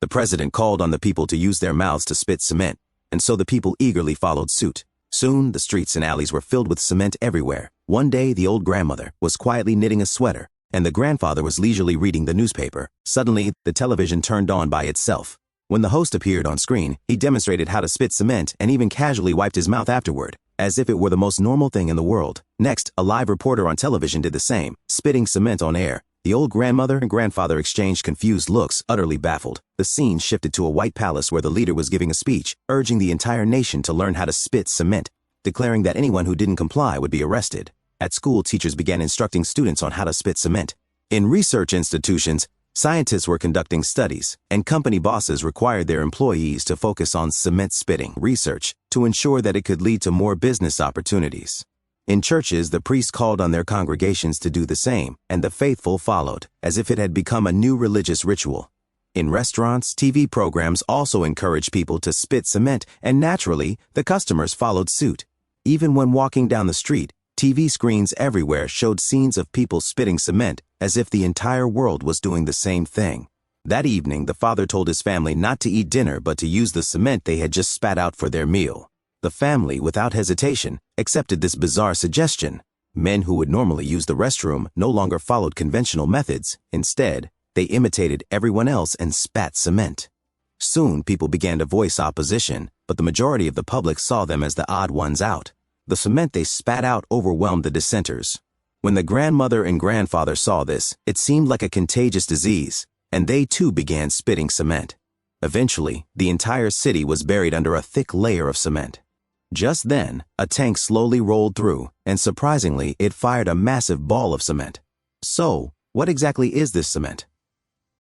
The president called on the people to use their mouths to spit cement, and so the people eagerly followed suit. Soon, the streets and alleys were filled with cement everywhere. One day, the old grandmother was quietly knitting a sweater, and the grandfather was leisurely reading the newspaper. Suddenly, the television turned on by itself. When the host appeared on screen, he demonstrated how to spit cement and even casually wiped his mouth afterward, as if it were the most normal thing in the world. Next, a live reporter on television did the same, spitting cement on air. The old grandmother and grandfather exchanged confused looks, utterly baffled. The scene shifted to a white palace where the leader was giving a speech, urging the entire nation to learn how to spit cement, declaring that anyone who didn't comply would be arrested. At school, teachers began instructing students on how to spit cement. In research institutions, scientists were conducting studies, and company bosses required their employees to focus on cement spitting research to ensure that it could lead to more business opportunities. In churches, the priests called on their congregations to do the same, and the faithful followed, as if it had become a new religious ritual. In restaurants, TV programs also encouraged people to spit cement, and naturally, the customers followed suit. Even when walking down the street, TV screens everywhere showed scenes of people spitting cement, as if the entire world was doing the same thing. That evening, the father told his family not to eat dinner but to use the cement they had just spat out for their meal. The family, without hesitation, accepted this bizarre suggestion. Men who would normally use the restroom no longer followed conventional methods. Instead, they imitated everyone else and spat cement. Soon, people began to voice opposition, but the majority of the public saw them as the odd ones out. The cement they spat out overwhelmed the dissenters. When the grandmother and grandfather saw this, it seemed like a contagious disease, and they too began spitting cement. Eventually, the entire city was buried under a thick layer of cement. Just then, a tank slowly rolled through, and surprisingly, it fired a massive ball of cement. So, what exactly is this cement?